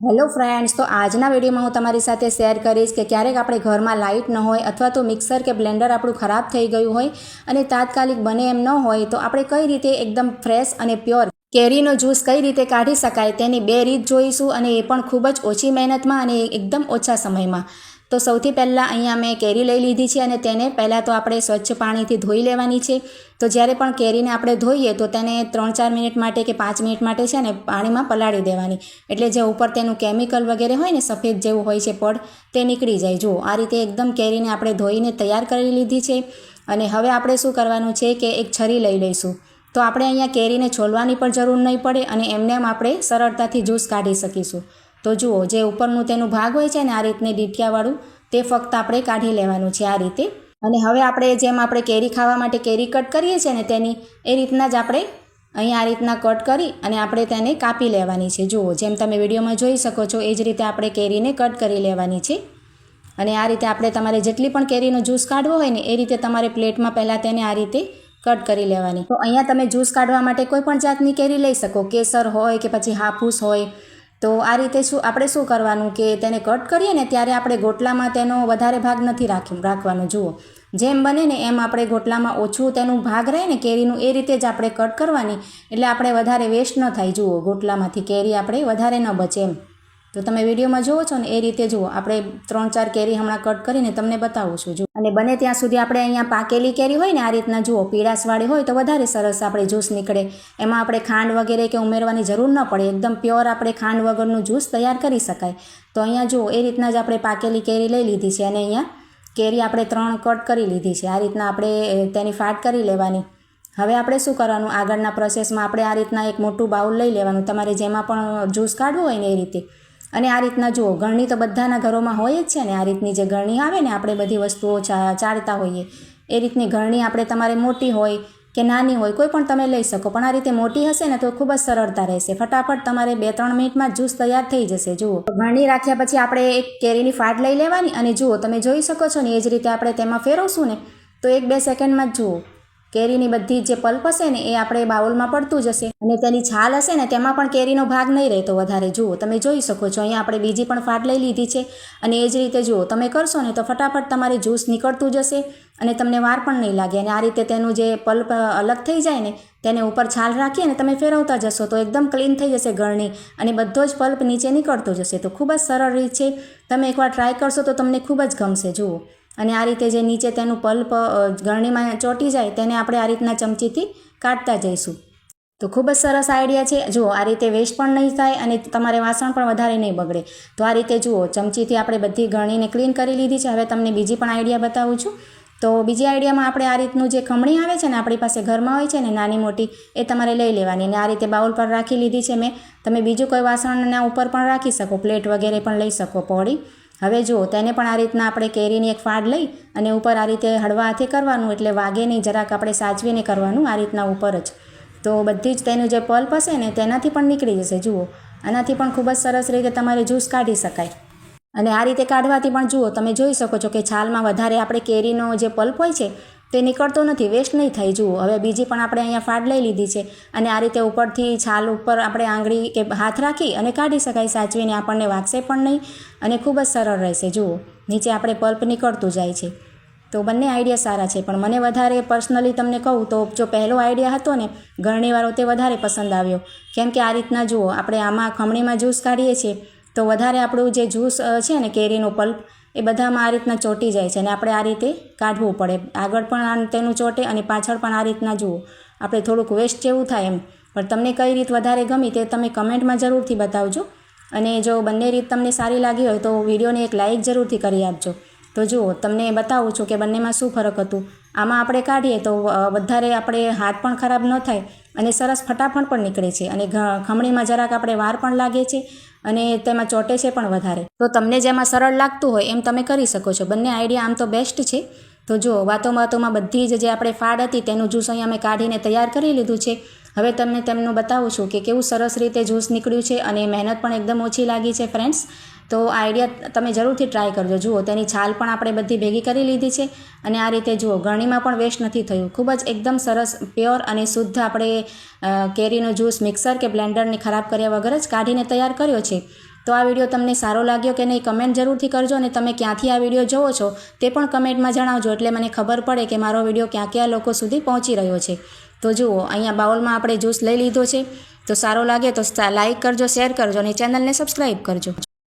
Hello friends, તો આજના વિડીયોમાં હું તમારી સાથે શેર કરીશ કે ક્યારેક આપણે ઘરમાં લાઇટ ન હોય અથવા તો મિક્સર કે બ્લેન્ડર આપણું ખરાબ થઈ ગયું હોય અને તાત્કાલિક બને એમ ન હોય તો આપણે કઈ રીતે એકદમ ફ્રેશ અને પ્યોર કેરીનો જ્યુસ કઈ રીતે કાઢી શકાય તેની બે રીત જોઈશું, અને એ પણ ખૂબ જ ઓછી મહેનતમાં અને એકદમ ઓછા સમયમાં. તો સૌથી પહેલાં અહીંયા મેં કેરી લઈ લીધી છે અને તેને પહેલાં તો આપણે સ્વચ્છ પાણીથી ધોઈ લેવાની છે. તો જ્યારે પણ કેરીને આપણે ધોઈએ તો તેને 3-4 મિનિટ માટે કે 5 મિનિટ માટે છે ને પાણીમાં પલાળી દેવાની, એટલે જે ઉપર તેનું કેમિકલ વગેરે હોય ને સફેદ જેવું હોય છે પડ, તે નીકળી જાય. જુઓ, આ રીતે એકદમ કેરીને આપણે ધોઈને તૈયાર કરી લીધી છે. અને હવે આપણે શું કરવાનું છે કે એક છરી લઈ લઈશું. તો આપણે અહીંયા કેરીને છોલવાની પણ જરૂર નહીં પડે અને એમને એમ આપણે સરળતાથી જ્યુસ કાઢી શકીશું. તો જુઓ, જે ઉપરનું તેનું ભાગ હોય છે ને આ રીતની ડીટિયાવાળું, તે ફક્ત આપણે કાઢી લેવાનું છે આ રીતે. અને હવે આપણે જેમ આપણે કેરી ખાવા માટે કેરી કટ કરીએ છીએ ને તેની એ રીતના જ આપણે અહીં આ રીતના કટ કરી અને આપણે તેને કાપી લેવાની છે. જુઓ, જેમ તમે વિડીયોમાં જોઈ શકો છો એ જ રીતે આપણે કેરીને કટ કરી લેવાની છે. અને આ રીતે આપણે તમારે જેટલી પણ કેરીનો જ્યુસ કાઢવો હોય ને એ રીતે તમારે પ્લેટમાં પહેલાં તેને આ રીતે કટ કરી લેવાની. તો અહીંયા તમે જ્યુસ કાઢવા માટે કોઈ પણ જાતની કેરી લઈ શકો, કેસર હોય કે પછી હાફૂસ હોય. તો આ રીતે આપણે શું કરવાનું કે તેને કટ કરીએ ને ત્યારે આપણે ગોટલામાં તેનો વધારે ભાગ નથી રાખવાનો. જુઓ, જેમ બને ને એમ આપણે ગોટલામાં ઓછું તેનું ભાગ રહે ને કેરીનું, એ રીતે જ આપણે કટ કરવાની, એટલે આપણે વધારે વેસ્ટ ન થાય. જુઓ, ગોટલામાંથી કેરી આપણે વધારે ન બચે એમ. તો તમે વિડીયોમાં જુઓ છો ને એ રીતે જુઓ, આપણે 3-4 કેરી હમણાં કટ કરીને તમને બતાવું છું. જુઓ, અને બને ત્યાં સુધી આપણે અહીંયા પાકેલી કેરી હોય ને આ રીતના જુઓ પીળાશવાળી હોય તો વધારે સરસ આપણે જ્યુસ નીકળે. એમાં આપણે ખાંડ વગેરે કે ઉમેરવાની જરૂર ન પડે, એકદમ પ્યોર આપણે ખાંડ વગરનું જ્યુસ તૈયાર કરી શકાય. તો અહીંયા જુઓ, એ રીતના જ આપણે પાકેલી કેરી લઈ લીધી છે અને અહીંયા કેરી આપણે 3 કટ કરી લીધી છે. આ રીતના આપણે તેની ફાટ કરી લેવાની. હવે આપણે શું કરવાનું, આગળના પ્રોસેસમાં આપણે આ રીતના એક મોટું બાઉલ લઈ લેવાનું, તમારે જેમાં પણ જ્યુસ કાઢવું હોય ને એ રીતે. અને આ રીતના જુઓ, ગળણી તો બધાના ઘરોમાં હોય જ છે ને, આ રીતની જે ગળણી આવે ને આપણે બધી વસ્તુઓ ચાળતા હોઈએ એ રીતની ગળણી આપણે તમારે મોટી હોય કે નાની હોય કોઈ પણ તમે લઈ શકો, પણ આ રીતે મોટી હશે ને તો ખૂબ જ સરળતા રહેશે. ફટાફટ તમારે 2-3 મિનિટમાં જ્યુસ તૈયાર થઈ જશે. જુઓ, ગળણી રાખ્યા પછી આપણે એક કેરીની ફાટ લઈ લેવાની અને જુઓ તમે જોઈ શકો છો ને એ જ રીતે આપણે તેમાં ફેરવશું ને તો 1-2 સેકન્ડમાં જ જુઓ કેરીની બધી જે પલ્પ હશે ને એ આપણે બાઉલમાં પડતું જશે. અને તેની છાલ હશે ને તેમાં પણ કેરીનો ભાગ નહીં રહેતો વધારે. જુઓ, તમે જોઈ શકો છો અહીંયા આપણે બીજી પણ ફાટ લઈ લીધી છે. અને એ જ રીતે જુઓ તમે કરશો ને તો ફટાફટ તમારે જ્યુસ નીકળતું જશે અને તમને વાર પણ નહીં લાગે. અને આ રીતે તેનું જે પલ્પ અલગ થઈ જાય ને તેને ઉપર છાલ રાખીએ ને તમે ફેરવતા જશો તો એકદમ ક્લીન થઈ જશે ગળણી અને બધો જ પલ્પ નીચે નીકળતો જશે. તો ખૂબ જ સરળ રીત છે, તમે એકવાર ટ્રાય કરશો તો તમને ખૂબ જ ગમશે. જુઓ, અને આ રીતે જે નીચે તેનું પલ્પ ગળણીમાં ચોંટી જાય તેને આપણે આ રીતના ચમચીથી કાઢતા જઈશું. તો ખૂબ જ સરસ આઈડિયા છે. જુઓ, આ રીતે વેસ્ટ પણ નહીં થાય અને તમારે વાસણ પણ વધારે નહીં બગડે. તો આ રીતે જુઓ ચમચીથી આપણે બધી ગળણીને ક્લીન કરી લીધી છે. હવે તમને બીજી પણ આઈડિયા બતાવું છું. તો બીજી આઈડિયામાં આપણે આ રીતનું જે ખમણી આવે છે ને આપણી પાસે ઘરમાં હોય છે ને નાની મોટી, એ તમારે લઈ લેવાની અને આ રીતે બાઉલ પર રાખી લીધી છે મેં. તમે બીજું કોઈ વાસણના ઉપર પણ રાખી શકો, પ્લેટ વગેરે પણ લઈ શકો પહોળી. હવે જુઓ, તેને પણ આ રીતના આપણે કેરીની એક ફાડ લઈ અને ઉપર આ રીતે હળવા હાથે કરવાનું, એટલે વાગે નહીં, જરાક આપણે સાચવીને કરવાનું આ રીતના ઉપર જ. તો બધી જ તેનું જે પલ્પ હશે ને તેનાથી પણ નીકળી જશે. જુઓ, આનાથી પણ ખૂબ જ સરસ રીતે તમારે જ્યુસ કાઢી શકાય. અને આ રીતે કાઢવાથી પણ જુઓ તમે જોઈ શકો છો કે છાલમાં વધારે આપણે કેરીનો જે પલ્પ હોય છે તે નીકળતો નથી, વેસ્ટ નહીં થાય. જુઓ, હવે બીજી પણ આપણે અહીંયા ફાડ લઈ લીધી છે અને આ રીતે ઉપરથી છાલ ઉપર આપણે આંગળી કે હાથ રાખી અને કાઢી શકાય સાચવીને, આપણને વાગશે પણ નહીં અને ખૂબ જ સરળ રહેશે. જુઓ, નીચે આપણે પલ્પ નીકળતું જાય છે. તો બંને આઈડિયા સારા છે, પણ મને વધારે પર્સનલી તમને કહું તો જો પહેલો આઈડિયા હતો ને ગળણીવાળો તે વધારે પસંદ આવ્યો. કેમ કે આ રીતના જુઓ આપણે આમાં ખમણીમાં જ્યુસ કાઢીએ છીએ તો વધારે આપણું જે જ્યુસ છે ને કેરીનો પલ્પ એ બધામાં આ રીતના ચોંટી જાય છે અને આપણે આ રીતે કાઢવું પડે. આગળ પણ તેનું ચોંટે અને પાછળ પણ આ રીતના જુઓ આપણે થોડુંક વેસ્ટ જેવું થાય એમ. પણ તમને કઈ રીત વધારે ગમી તે તમે કમેન્ટમાં જરૂરથી બતાવજો. અને જો બંને રીત તમને સારી લાગી હોય તો વિડીયોને એક લાઇક જરૂરથી કરી આપજો. તો જુઓ, તમને બતાવું છું કે બંનેમાં શું ફરક હતું. આમાં આપણે કાઢીએ તો વધારે આપણે હાથ પણ ખરાબ ન થાય અને સરસ ફટાફટ પણ નીકળે છે. અને ખમણીમાં જરાક આપણે વાર પણ લાગે છે અને તેમાં ચોંટે છે પણ વધારે. તો તમને જેમાં સરળ લાગતું હોય એમ તમે કરી શકો છો. બંને આઈડિયા આમ તો બેસ્ટ છે. તો જુઓ, વાતોમાં બધી જ જે આપણે ફાડ હતી તેનું જ્યુસ અહીંયા મેં કાઢીને તૈયાર કરી લીધું છે. હવે તમને તેમનું બતાવું છું કે કેવું સરસ રીતે જ્યુસ નીકળ્યું છે અને મહેનત પણ એકદમ ઓછી લાગી છે ફ્રેન્ડ્સ. તો આઈડિયા તમે જરૂરથી ટ્રાય કરજો. જુઓ, તેની છાલ પણ આપણે બધી ભેગી કરી લીધી છે અને આ રીતે જુઓ ગળણીમાં પણ વેસ્ટ નથી થયું. ખૂબ જ એકદમ સરસ પ્યોર અને શુદ્ધ આપણે કેરીનો જ્યુસ મિક્સર કે બ્લેન્ડરને ખરાબ કર્યા વગર જ કાઢીને તૈયાર કર્યો છે. તો આ વિડીયો તમને સારો લાગ્યો કે નહીં કમેન્ટ જરૂરથી કરજો, અને તમે ક્યાંથી આ વિડીયો જોવો છો તે પણ કમેન્ટમાં જણાવજો, એટલે મને ખબર પડે કે મારો વિડીયો ક્યાં ક્યાં લોકો સુધી પહોંચી રહ્યો છે. તો જુઓ, અહીંયા બાઉલમાં આપણે જ્યુસ લઈ લીધો છે. તો સારો લાગે તો લાઇક કરજો, શેર કરજો અને ચેનલને સબસ્ક્રાઈબ કરજો.